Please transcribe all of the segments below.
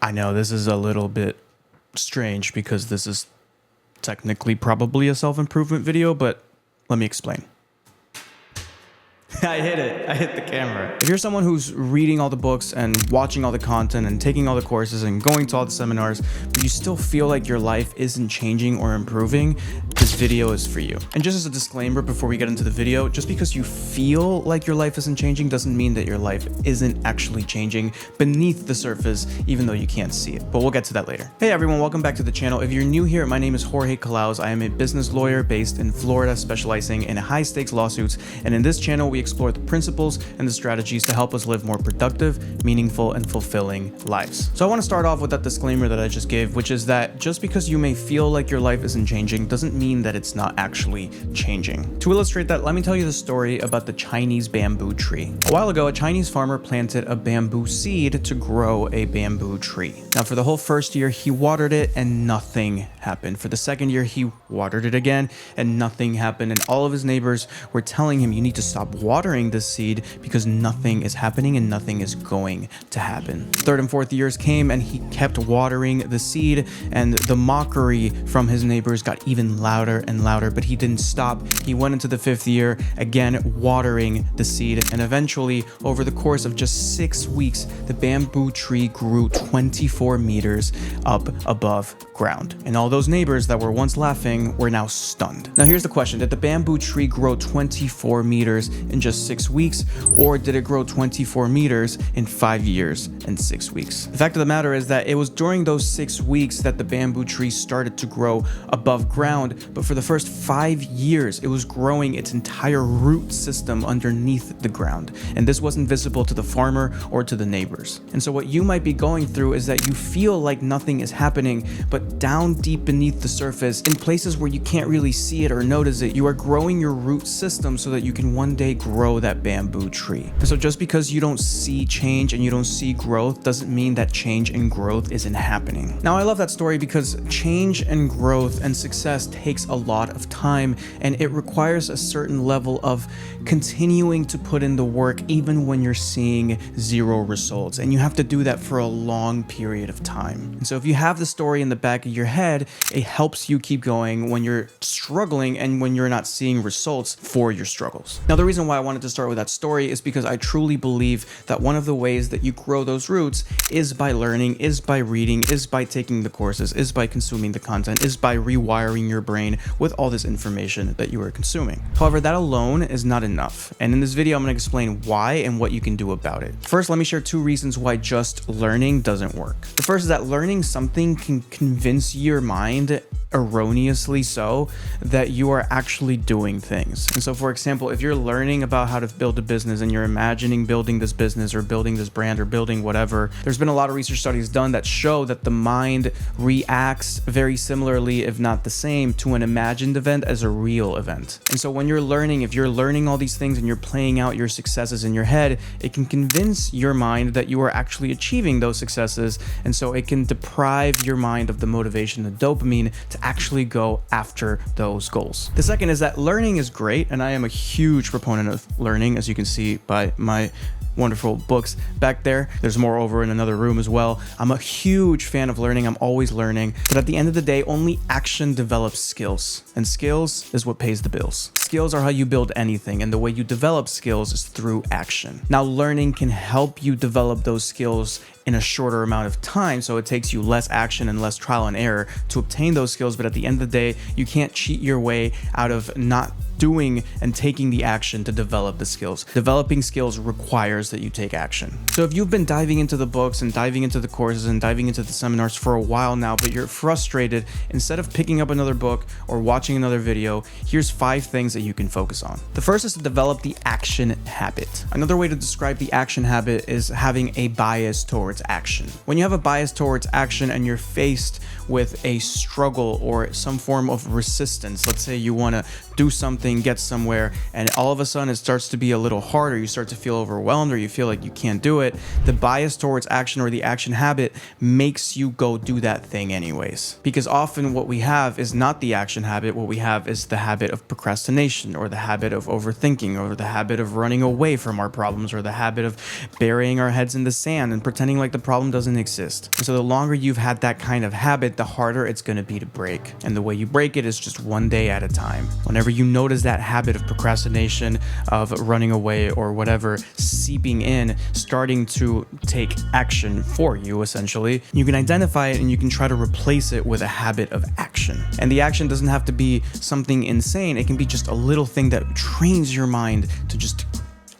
I know this is a little bit strange because this is technically probably a self-improvement video, but let me explain. I hit it. I hit the camera. If you're someone who's reading all the books and watching all the content and taking all the courses and going to all the seminars, but you still feel like your life isn't changing or improving, this video is for you. And just as a disclaimer before we get into the video, just because you feel like your life isn't changing doesn't mean that your life isn't actually changing beneath the surface, even though you can't see it. But we'll get to that later. Hey everyone, welcome back to the channel. If you're new here, my name is Jorge Calauz. I am a business lawyer based in Florida, specializing in high-stakes lawsuits. And in this channel, we explore the principles and the strategies to help us live more productive, meaningful, and fulfilling lives. So I want to start off with that disclaimer that I just gave, which is that just because you may feel like your life isn't changing doesn't mean that it's not actually changing. To illustrate that, let me tell you the story about the Chinese bamboo tree. A while ago, a Chinese farmer planted a bamboo seed to grow a bamboo tree. Now, for the whole first year, he watered it and nothing happened. For the second year, he watered it again and nothing happened. And all of his neighbors were telling him, you need to stop watering this seed because nothing is happening and nothing is going to happen. Third and fourth years came and he kept watering the seed, and the mockery from his neighbors got even louder and louder, but he didn't stop. He went into the fifth year, again watering the seed, and eventually, over the course of just 6 weeks, the bamboo tree grew 24 meters up above ground. And all those neighbors that were once laughing were now stunned. Now here's the question: did the bamboo tree grow 24 meters in just 6 weeks, or did it grow 24 meters in 5 years and 6 weeks? The fact of the matter is that it was during those 6 weeks that the bamboo tree started to grow above ground, but for the first 5 years, it was growing its entire root system underneath the ground. And this wasn't visible to the farmer or to the neighbors. And so what you might be going through is that you feel like nothing is happening, but down deep beneath the surface, in places where you can't really see it or notice it, you are growing your root system so that you can one day grow that bamboo tree. And so just because you don't see change and you don't see growth doesn't mean that change and growth isn't happening. Now, I love that story because change and growth and success takes a lot of time, and it requires a certain level of continuing to put in the work even when you're seeing zero results. And you have to do that for a long period of time. And so if you have the story in the back of your head, it helps you keep going when you're struggling and when you're not seeing results for your struggles. Now, the reason why I wanted to start with that story is because I truly believe that one of the ways that you grow those roots is by learning, is by reading, is by taking the courses, is by consuming the content, is by rewiring your brain with all this information that you are consuming. However, that alone is not enough. And in this video, I'm going to explain why and what you can do about it. First, let me share 2 reasons why just learning doesn't work. The first is that learning something can convince your mind, erroneously so, that you are actually doing things. And so, for example, if you're learning about how to build a business and you're imagining building this business or building this brand or building whatever, there's been a lot of research studies done that show that the mind reacts very similarly, if not the same, to an imagined event as a real event. And so when you're learning, if you're learning all these things and you're playing out your successes in your head, it can convince your mind that you are actually achieving those successes. And so it can deprive your mind of the motivation, the dopamine, to actually go after those goals. The second is that learning is great, and I am a huge proponent of learning, as you can see by my wonderful books back there. There's more over in another room as well. I'm a huge fan of learning. I'm always learning. But at the end of the day, only action develops skills. And skills is what pays the bills. Skills are how you build anything, and the way you develop skills is through action. Now, learning can help you develop those skills in a shorter amount of time, so it takes you less action and less trial and error to obtain those skills. But at the end of the day, you can't cheat your way out of not doing and taking the action to develop the skills. Developing skills requires that you take action. So if you've been diving into the books and diving into the courses and diving into the seminars for a while now, but you're frustrated, instead of picking up another book or watching another video, here's 5 things that you can focus on. The first is to develop the action habit. Another way to describe the action habit is having a bias towards action. When you have a bias towards action and you're faced with a struggle or some form of resistance, let's say you want to do something, get somewhere, and all of a sudden it starts to be a little hard, or you start to feel overwhelmed, or you feel like you can't do it, the bias towards action or the action habit makes you go do that thing anyways. Because often what we have is not the action habit, what we have is the habit of procrastination. procrastination, or the habit of overthinking, or the habit of running away from our problems, or the habit of burying our heads in the sand and pretending like the problem doesn't exist. And so the longer you've had that kind of habit, the harder it's going to be to break. And the way you break it is just one day at a time. Whenever you notice that habit of procrastination, of running away, or whatever seeping in, starting to take action for you, essentially, you can identify it and you can try to replace it with a habit of action. And the action doesn't have to be something insane. It can be just a little thing that trains your mind to just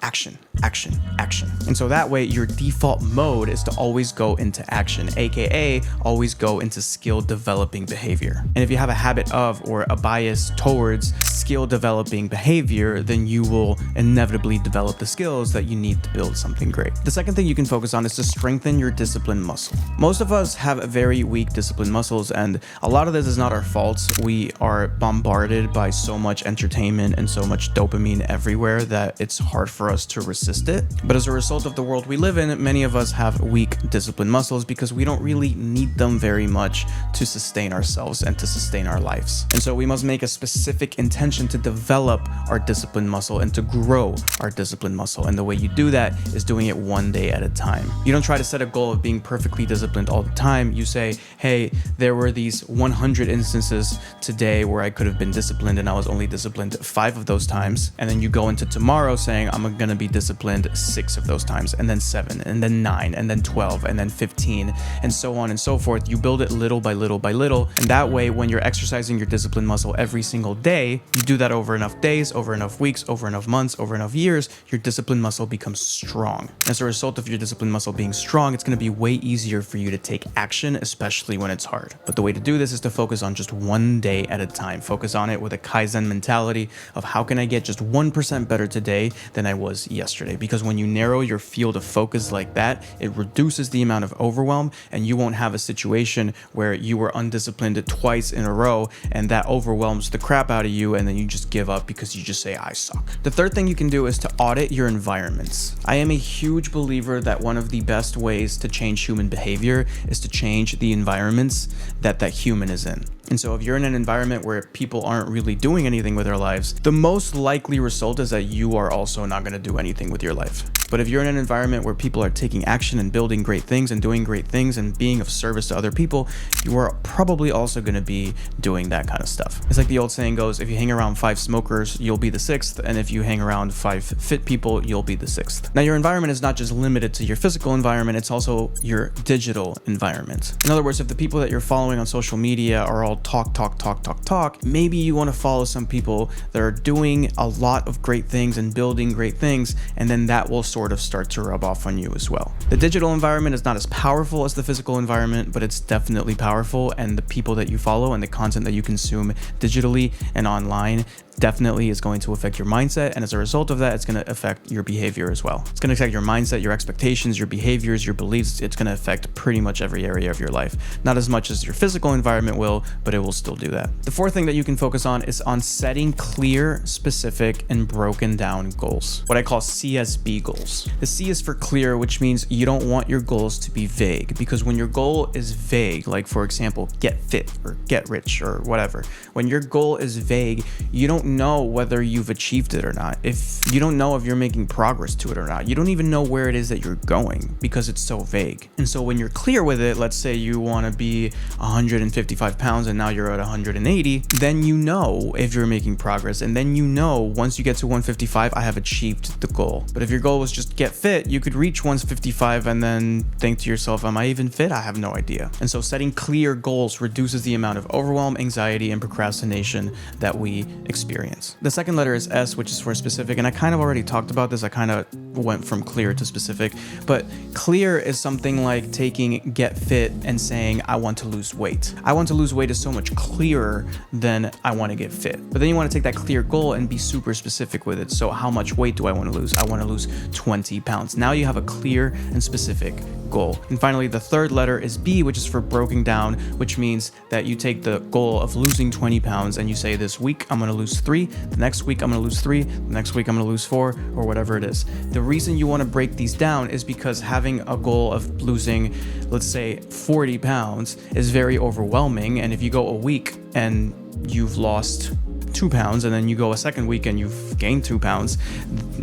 action, action, action. And so that way your default mode is to always go into action, aka always go into skill developing behavior. And if you have a habit of, or a bias towards, skill developing behavior, then you will inevitably develop the skills that you need to build something great. The second thing you can focus on is to strengthen your discipline muscle. Most of us have very weak discipline muscles, and a lot of this is not our fault. We are bombarded by so much entertainment and so much dopamine everywhere that it's hard for us to resist it. But as a result of the world we live in, many of us have weak discipline muscles because we don't really need them very much to sustain ourselves and to sustain our lives. And so we must make a specific intention to develop our discipline muscle and to grow our discipline muscle. And the way you do that is doing it one day at a time. You don't try to set a goal of being perfectly disciplined all the time. You say, hey, there were these 100 instances today where I could have been disciplined and I was only disciplined 5 of those times. And then you go into tomorrow saying, I'm going to be disciplined 6 of those times, and then 7, and then 9, and then 12, and then 15, and so on and so forth. You build it little by little by little. And that way, when you're exercising your discipline muscle every single day, you do that over enough days, over enough weeks, over enough months, over enough years, your discipline muscle becomes strong. As a result of your discipline muscle being strong, it's going to be way easier for you to take action, especially when it's hard. But the way to do this is to focus on just one day at a time. Focus on it with a Kaizen mentality of how can I get just 1% better today than I was yesterday. Because when you narrow your field of focus like that, it reduces the amount of overwhelm, and you won't have a situation where you were undisciplined twice in a row and that overwhelms the crap out of you, and then you just give up because you just say, I suck. The third thing you can do is to audit your environments. I am a huge believer that one of the best ways to change human behavior is to change the environments that human is in. And so if you're in an environment where people aren't really doing anything with their lives, the most likely result is that you are also not going to do anything with your life. But if you're in an environment where people are taking action and building great things and doing great things and being of service to other people, you are probably also going to be doing that kind of stuff. It's like the old saying goes, if you hang around 5 smokers, you'll be the 6th. And if you hang around 5 fit people, you'll be the 6th. Now, your environment is not just limited to your physical environment, it's also your digital environment. In other words, if the people that you're following on social media are all talk, maybe you want to follow some people that are doing a lot of great things and building great things, and then that will sort of start to rub off on you as well. The digital environment is not as powerful as the physical environment, but it's definitely powerful, and the people that you follow and the content that you consume digitally and online definitely is going to affect your mindset, and as a result of that, it's going to affect your behavior as well. It's going to affect your mindset, your expectations, your behaviors, your beliefs. It's going to affect pretty much every area of your life. Not as much as your physical environment will, but it will still do that. The fourth thing that you can focus on is on setting clear, specific, and broken down goals. What I call CSB goals. The C is for clear, which means you don't want your goals to be vague, because when your goal is vague, like for example, get fit or get rich or whatever, when your goal is vague, you don't know whether you've achieved it or not. If you don't know if you're making progress to it or not, you don't even know where it is that you're going because it's so vague. And so when you're clear with it, let's say you want to be 155 pounds and now you're at 180, then you know if you're making progress, and then you know once you get to 155, I have achieved the goal. But if your goal was just get fit, you could reach 155 and then think to yourself, am I even fit? I have no idea. And so setting clear goals reduces the amount of overwhelm, anxiety, and procrastination that we experience. The second letter is S, which is for specific, and I kind of already talked about this. I kind of went from clear to specific, but clear is something like taking get fit and saying, I want to lose weight. I want to lose weight is so much clearer than I want to get fit. But then you want to take that clear goal and be super specific with it. So how much weight do I want to lose? I want to lose 20 pounds. Now you have a clear and specific goal. And finally, the third letter is B, which is for broken down, which means that you take the goal of losing 20 pounds and you say, this week I'm going to lose 3, the next week I'm going to lose 3, the next week I'm going to lose 4, or whatever it is. The reason you want to break these down is because having a goal of losing, let's say 40 pounds is very overwhelming. And if you go a week and you've lost 2 pounds, and then you go a second week and you've gained 2 pounds,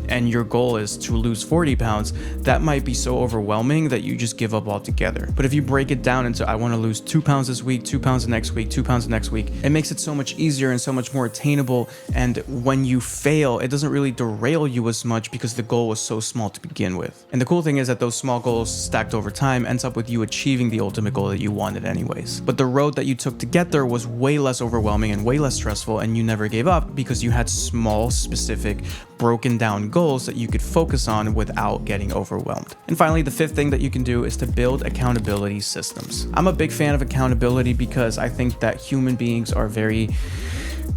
and your goal is to lose 40 pounds, that might be so overwhelming that you just give up altogether. But if you break it down into, I want to lose 2 pounds this week, 2 pounds the next week, 2 pounds the next week, it makes it so much easier and so much more attainable. And when you fail, it doesn't really derail you as much because the goal was so small to begin with. And the cool thing is that those small goals stacked over time ends up with you achieving the ultimate goal that you wanted anyways. But the road that you took to get there was way less overwhelming and way less stressful, and you never gave up because you had small, specific, broken down goals that you could focus on without getting overwhelmed. And finally, the fifth thing that you can do is to build accountability systems. I'm a big fan of accountability because I think that human beings are very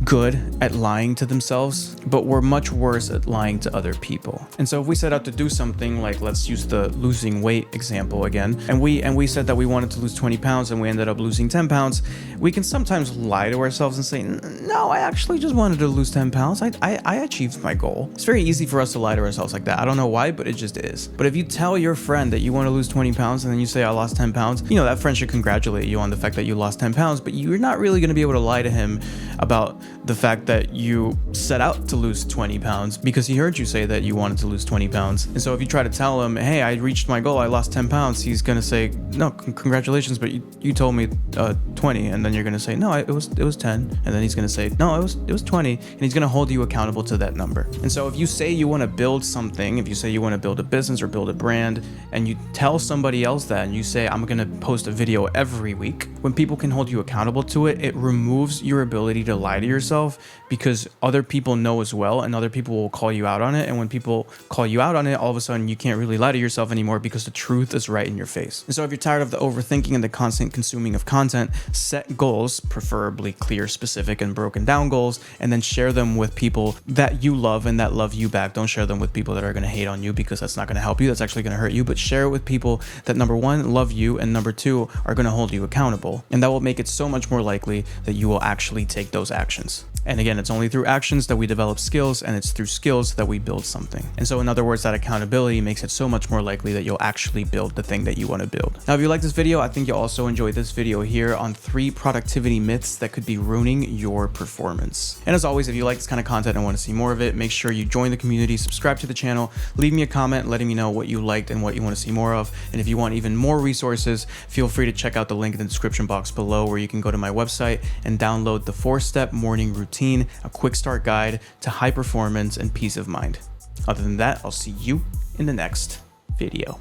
good at lying to themselves, but we're much worse at lying to other people. And so if we set out to do something, like let's use the losing weight example again, and we said that we wanted to lose 20 pounds and we ended up losing 10 pounds, we can sometimes lie to ourselves and say, no, I actually just wanted to lose 10 pounds. I achieved my goal. It's very easy for us to lie to ourselves like that. I don't know why, but it just is. But if you tell your friend that you want to lose 20 pounds and then you say, I lost 10 pounds, that friend should congratulate you on the fact that you lost 10 pounds, but you're not really going to be able to lie to him about the fact that you set out to lose 20 pounds because he heard you say that you wanted to lose 20 pounds. And so if you try to tell him, hey, I reached my goal, I lost 10 pounds, he's going to say, no, congratulations, but you told me 20. And then you're going to say, no, it was 10. And then he's going to say, no, it was 20. And he's going to hold you accountable to that number. And so if you say you want to build something, if you say you want to build a business or build a brand, and you tell somebody else that, and you say, I'm going to post a video every week, when people can hold you accountable to it, it removes your ability to lie to yourself, because other people know as well, and other people will call you out on it. And when people call you out on it, all of a sudden you can't really lie to yourself anymore because the truth is right in your face. And so if you're tired of the overthinking and the constant consuming of content, set goals, preferably clear, specific, and broken down goals, and then share them with people that you love and that love you back. Don't share them with people that are going to hate on you, because that's not going to help you. That's actually going to hurt you. But share it with people that, number one, love you, and number two, are going to hold you accountable. And that will make it so much more likely that you will actually take those actions. And again, it's only through actions that we develop skills, and it's through skills that we build something. And so in other words, that accountability makes it so much more likely that you'll actually build the thing that you want to build. Now, if you like this video, I think you'll also enjoy this video here on 3 productivity myths that could be ruining your performance. And as always, if you like this kind of content and want to see more of it, make sure you join the community, subscribe to the channel, leave me a comment letting me know what you liked and what you want to see more of. And if you want even more resources, feel free to check out the link in the description box below, where you can go to my website and download the 4-step morning routine, a quick start guide to high performance and peace of mind. Other than that, I'll see you in the next video.